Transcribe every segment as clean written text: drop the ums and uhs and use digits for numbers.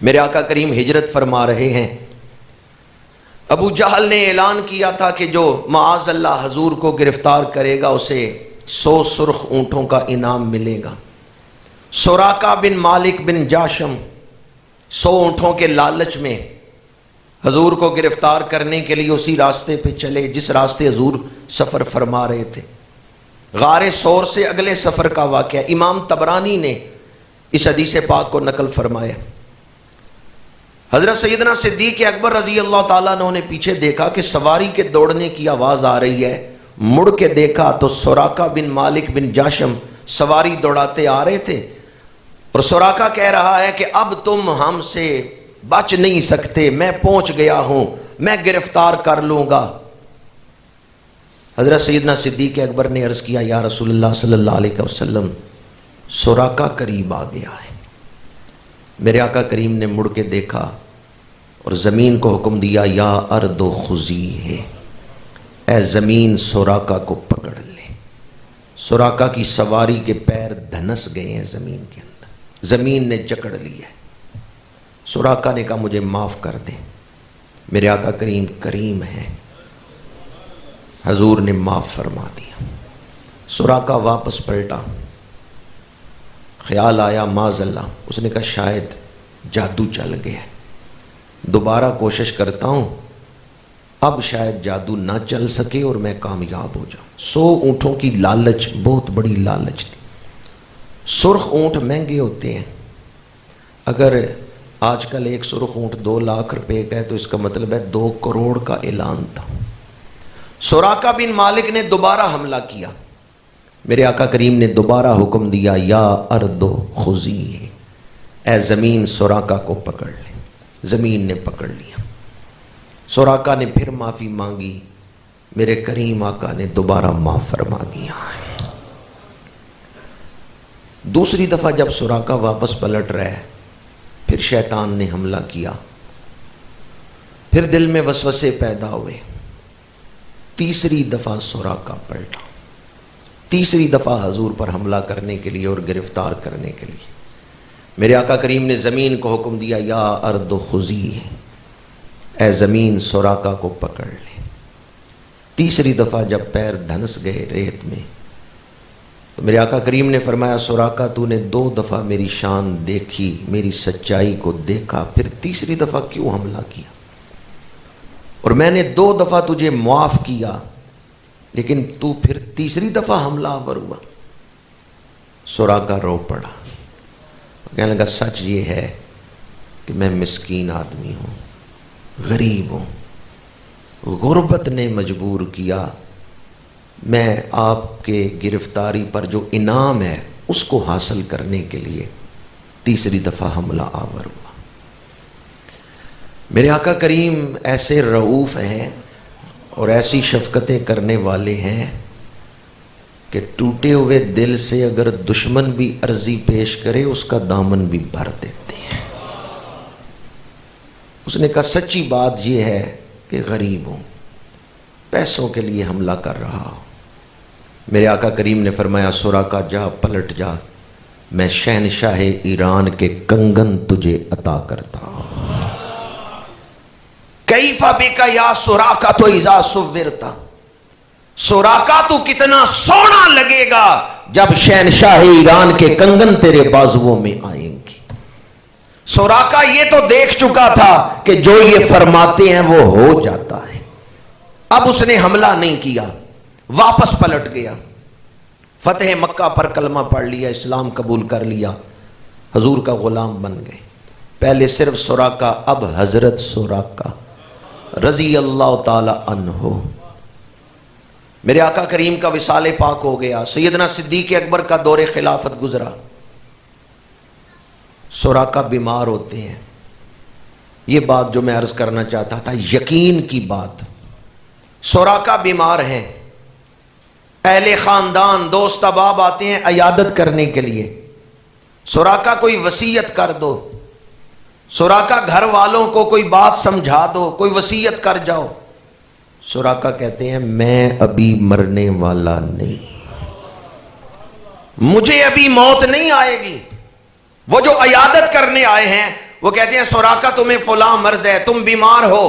میرے آقا کریم ہجرت فرما رہے ہیں، ابو جہل نے اعلان کیا تھا کہ جو معاذ اللہ حضور کو گرفتار کرے گا اسے 100 سرخ اونٹوں کا انعام ملے گا۔ سراقہ بن مالک بن جاشم 100 اونٹوں کے لالچ میں حضور کو گرفتار کرنے کے لیے اسی راستے پہ چلے جس راستے حضور سفر فرما رہے تھے۔ غار سور سے اگلے سفر کا واقعہ امام طبرانی نے اس حدیث پاک کو نقل فرمایا۔ حضرت سیدنا صدیق اکبر رضی اللہ تعالیٰ نے پیچھے دیکھا کہ سواری کے دوڑنے کی آواز آ رہی ہے، مڑ کے دیکھا تو سراقہ بن مالک بن جاشم سواری دوڑاتے آ رہے تھے، اور سراقہ کہہ رہا ہے کہ اب تم ہم سے بچ نہیں سکتے، میں پہنچ گیا ہوں، میں گرفتار کر لوں گا۔ حضرت سیدنا صدیق اکبر نے عرض کیا، یا رسول اللہ صلی اللہ علیہ وسلم، سراقہ قریب آ گیا ہے۔ میرے آقا کریم نے مڑ کے دیکھا اور زمین کو حکم دیا، یا ارض خضی ہے، اے زمین سراقہ کو پکڑ لے۔ سراقہ کی سواری کے پیر دھنس گئے ہیں زمین کے اندر، زمین نے جکڑ لیا ہے۔ سراقہ نے کہا مجھے معاف کر دیں، میرے آقا کریم کریم ہے، حضور نے معاف فرما دیا۔ سراقہ واپس پلٹا، خیال آیا معاذ اللہ، اس نے کہا شاید جادو چل گیا، دوبارہ کوشش کرتا ہوں، اب شاید جادو نہ چل سکے اور میں کامیاب ہو جاؤں۔ 100 اونٹوں کی لالچ بہت بڑی لالچ تھی۔ سرخ اونٹ مہنگے ہوتے ہیں، اگر آج کل ایک سرخ اونٹ 2 لاکھ روپے کا ہے تو اس کا مطلب ہے 2 کروڑ کا اعلان تھا۔ سراقہ بن مالک نے دوبارہ حملہ کیا، میرے آقا کریم نے دوبارہ حکم دیا، یا ارض خضی، اے زمین سراقہ کو پکڑ لے۔ زمین نے پکڑ لیا۔ سراقہ نے پھر معافی مانگی، میرے کریم آقا نے دوبارہ معاف فرما دیا۔ دوسری دفعہ جب سراقہ واپس پلٹ رہا ہے، پھر شیطان نے حملہ کیا، پھر دل میں وسوسے پیدا ہوئے۔ تیسری دفعہ سراقہ پلٹا، تیسری دفعہ حضور پر حملہ کرنے کے لیے اور گرفتار کرنے کے لیے۔ میرے آقا کریم نے زمین کو حکم دیا، یا ارض خضی، اے زمین سراقہ کو پکڑ لے۔ تیسری دفعہ جب پیر دھنس گئے ریت میں تو میرے آقا کریم نے فرمایا، سراقہ تو نے 2 دفعہ میری شان دیکھی، میری سچائی کو دیکھا، پھر تیسری دفعہ کیوں حملہ کیا؟ اور میں نے 2 دفعہ تجھے معاف کیا، لیکن تو پھر تیسری دفعہ حملہ آور ہوا۔ سراقہ رو پڑا، کہنے لگا سچ یہ ہے کہ میں مسکین آدمی ہوں، غریب ہوں، غربت نے مجبور کیا، میں آپ کے گرفتاری پر جو انعام ہے اس کو حاصل کرنے کے لیے تیسری دفعہ حملہ آور ہوا۔ میرے آقا کریم ایسے رؤوف ہیں اور ایسی شفقتیں کرنے والے ہیں کہ ٹوٹے ہوئے دل سے اگر دشمن بھی عرضی پیش کرے اس کا دامن بھی بھر دیتے ہیں۔ اس نے کہا سچی بات یہ ہے کہ غریب ہوں، پیسوں کے لیے حملہ کر رہا ہوں۔ میرے آقا کریم نے فرمایا، سراقہ جا، پلٹ جا، میں شہنشاہ ایران کے کنگن تجھے عطا کرتا ہوں۔ کیف بک یا سراقہ تو اذا صورتا، سراقہ تو کتنا سونا لگے گا جب شہنشاہ ایران کے کنگن تیرے بازوؤں میں آئیں گے۔ سراقہ یہ تو دیکھ چکا تھا کہ جو یہ فرماتے ہیں وہ ہو جاتا ہے۔ اب اس نے حملہ نہیں کیا، واپس پلٹ گیا، فتح مکہ پر کلمہ پڑھ لیا، اسلام قبول کر لیا، حضور کا غلام بن گئے۔ پہلے صرف سراقہ، اب حضرت سراقہ رضی اللہ تعالی عنہ۔ میرے آقا کریم کا وصال پاک ہو گیا، سیدنا صدیق اکبر کا دور خلافت گزرا، سراقہ بیمار ہوتے ہیں۔ یہ بات جو میں عرض کرنا چاہتا تھا، یقین کی بات، سراقہ بیمار ہیں، اہل خاندان دوست احباب آتے ہیں عیادت کرنے کے لیے، سراقہ کوئی وصیت کر دو، سراقہ گھر والوں کو کوئی بات سمجھا دو، کوئی وصیت کر جاؤ۔ سراقہ کہتے ہیں میں ابھی مرنے والا نہیں، مجھے ابھی موت نہیں آئے گی۔ وہ جو عیادت کرنے آئے ہیں وہ کہتے ہیں سوراقہ تمہیں فلاں مرض ہے، تم بیمار ہو،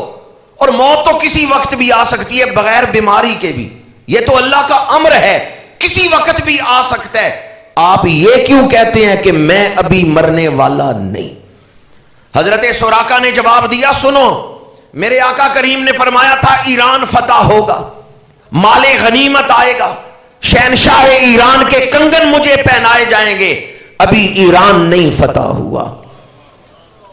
اور موت تو کسی وقت بھی آ سکتی ہے بغیر بیماری کے بھی، یہ تو اللہ کا امر ہے، کسی وقت بھی آ سکتا ہے، آپ یہ کیوں کہتے ہیں کہ میں ابھی مرنے والا نہیں؟ حضرت سوراقہ نے جواب دیا، سنو، میرے آقا کریم نے فرمایا تھا ایران فتح ہوگا، مال غنیمت آئے گا، شہنشاہ ایران کے کنگن مجھے پہنائے جائیں گے، ابھی ایران نہیں فتح ہوا،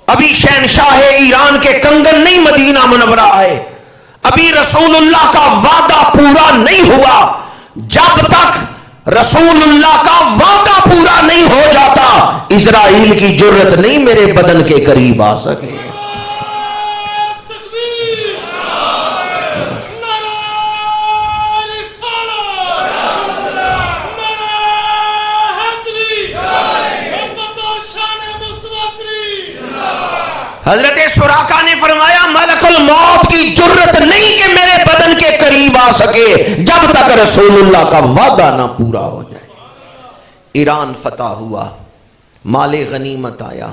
ابھی شہنشاہ ایران کے کنگن نہیں مدینہ منورہ آئے، ابھی رسول اللہ کا وعدہ پورا نہیں ہوا، جب تک رسول اللہ کا وعدہ پورا نہیں ہو جاتا اسرائیل کی جرت نہیں میرے بدن کے قریب آ سکے۔ حضرت سوراقہ نے فرمایا ملک الموت کی جرت نہیں کہ میرے بدن کے قریب آ سکے جب تک رسول اللہ کا وعدہ نہ پورا ہو جائے۔ ایران فتح ہوا، مال غنیمت آیا،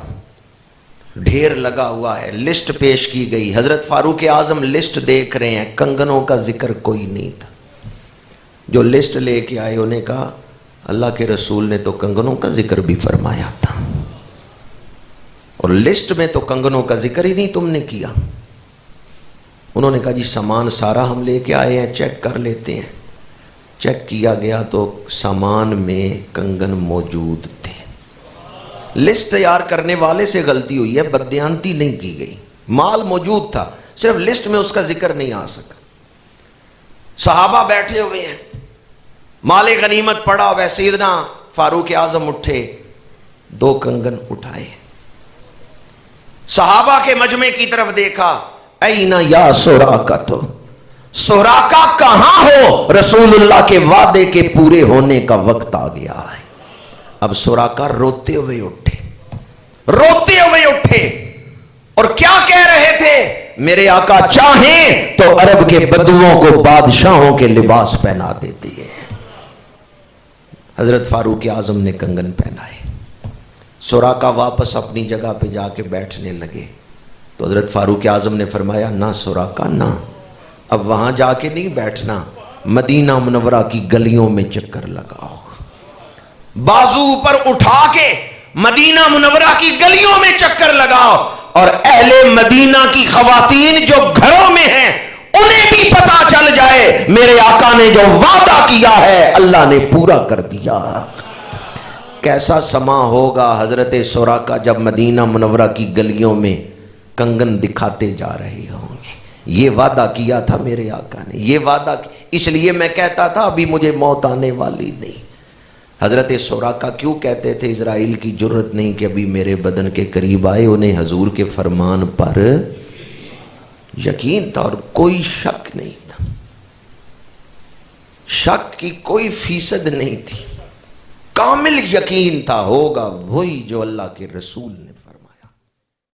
ڈھیر لگا ہوا ہے، لسٹ پیش کی گئی، حضرت فاروق اعظم لسٹ دیکھ رہے ہیں، کنگنوں کا ذکر کوئی نہیں تھا۔ جو لسٹ لے کے آئے انہیں کہا اللہ کے رسول نے تو کنگنوں کا ذکر بھی فرمایا تھا، اور لسٹ میں تو کنگنوں کا ذکر ہی نہیں تم نے کیا۔ انہوں نے کہا جی سامان سارا ہم لے کے آئے ہیں، چیک کر لیتے ہیں۔ چیک کیا گیا تو سامان میں کنگن موجود تھے۔ لسٹ تیار کرنے والے سے غلطی ہوئی ہے، بددیانتی نہیں کی گئی، مال موجود تھا، صرف لسٹ میں اس کا ذکر نہیں آ سکا۔ صحابہ بیٹھے ہوئے ہیں، مال غنیمت پڑا ہوا ہے، سیدنا فاروق اعظم اٹھے، 2 کنگن اٹھائے، صحابہ کے مجمع کی طرف دیکھا، اینا یا سوراقہ، تو سوراقہ کہاں ہو؟ رسول اللہ کے وعدے کے پورے ہونے کا وقت آ گیا ہے۔ اب سوراقہ روتے ہوئے اٹھے اور کیا کہہ رہے تھے؟ میرے آقا چاہیں تو عرب کے بدوؤں کو بادشاہوں کے لباس پہنا دیتے ہیں۔ حضرت فاروق اعظم نے کنگن پہنائے، سوراقہ واپس اپنی جگہ پہ جا کے بیٹھنے لگے تو حضرت فاروق اعظم نے فرمایا نہ سوراقہ نہ، اب وہاں جا کے نہیں بیٹھنا، مدینہ منورہ کی گلیوں میں چکر لگاؤ، بازو اوپر اٹھا کے مدینہ منورہ کی گلیوں میں چکر لگاؤ، اور اہل مدینہ کی خواتین جو گھروں میں ہیں انہیں بھی پتا چل جائے میرے آقا نے جو وعدہ کیا ہے اللہ نے پورا کر دیا۔ کیسا سما ہوگا حضرت سوراقہ جب مدینہ منورہ کی گلیوں میں کنگن دکھاتے جا رہے ہوں گے۔ یہ وعدہ کیا تھا میرے آقا نے، یہ وعدہ، اس لیے میں کہتا تھا ابھی مجھے موت آنے والی نہیں۔ حضرت سوراقہ کیوں کہتے تھے اسرائیل کی جرت نہیں کہ ابھی میرے بدن کے قریب آئے؟ انہیں حضور کے فرمان پر یقین تھا اور کوئی شک نہیں تھا، شک کی کوئی فیصد نہیں تھی، کامل یقین تھا ہوگا وہی جو اللہ کے رسول نے